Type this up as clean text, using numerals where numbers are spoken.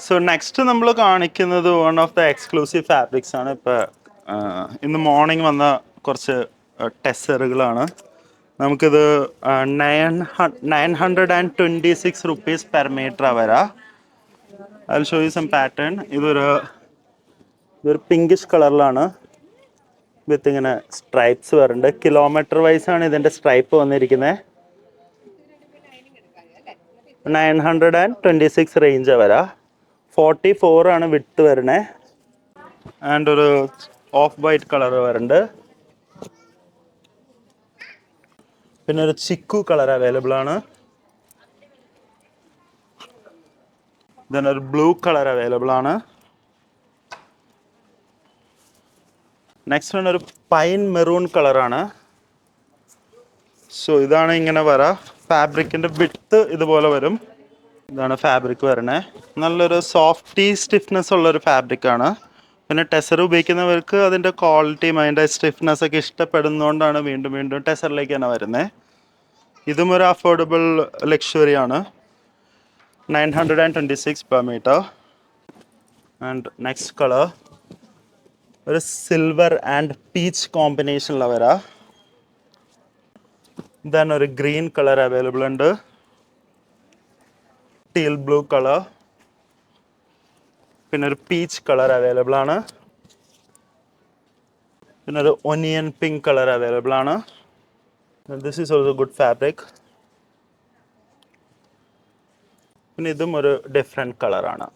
So next നമ്മൾ കാണിക്കുന്നത് one of the exclusive fabrics ആണ്. ഇപ്പോൾ ഇന്ന് മോർണിംഗ് വന്ന കുറച്ച് ടെസറുകളാണ്. നമുക്കിത് 926 റുപ്പീസ് പെർ മീറ്റർ വരാം. അതിൽ ഷോ യു സം പാറ്റേൺ. ഇതൊരു പിങ്കിഷ് കളറിലാണ് വിത്ത് ഇങ്ങനെ സ്ട്രൈപ്സ് വരുന്നുണ്ട്. കിലോമീറ്റർ വൈസ് ആണ് ഇതിൻ്റെ സ്ട്രൈപ്പ് വന്നിരിക്കുന്നത്. 926 റേഞ്ച് വരാം. 44 ആണ് വിട്ട് വരണേ. ആൻഡ് ഒരു ഓഫ് വൈറ്റ് കളർ വരുന്നുണ്ട്. പിന്നെ ഒരു ചിക്കു കളർ അവൈലബിൾ ആണ്. ഒരു ബ്ലൂ കളർ അവൈലബിൾ ആണ്. നെക്സ്റ്റ് വൺ ഒരു പൈൻ മെറൂൺ കളറാണ്. സോ ഇതാണ് ഇങ്ങനെ വരാം. ഫാബ്രിക്കിൻ്റെ വിഡ്ത്ത് ഇതുപോലെ വരും. ഇതാണ് ഫാബ്രിക് വരണേ. നല്ലൊരു സോഫ്റ്റി സ്റ്റിഫ്നെസ് ഉള്ളൊരു ഫാബ്രിക്കാണ്. പിന്നെ ടെസർ ഉപയോഗിക്കുന്നവർക്ക് അതിൻ്റെ ക്വാളിറ്റിയും അതിൻ്റെ സ്റ്റിഫ്നെസ് ഒക്കെ ഇഷ്ടപ്പെടുന്നതുകൊണ്ടാണ് വീണ്ടും വീണ്ടും ടെസറിലേക്ക് തന്നെ വരുന്നത്. ഇതും ഒരു അഫോർഡബിൾ ലക്ഷറി ആണ്. 926 per metre. And next colour ഒരു സിൽവർ ആൻഡ് പീച്ച് കോമ്പിനേഷനിൽ വരാം. ദെൻ ഒരു ഗ്രീൻ കളർ അവൈലബിൾ ഉണ്ട്. Teal blue colour. പിന്നെ ഒരു പീച്ച് കളർ അവൈലബിൾ ആണ്. പിന്നെ ഒരു ഒനിയൻ പിങ്ക് കളർ അവൈലബിൾ ആണ്. This is also good fabric. പിന്നെ ഇതും ഒരു ഡിഫറെൻറ്റ് കളറാണ്.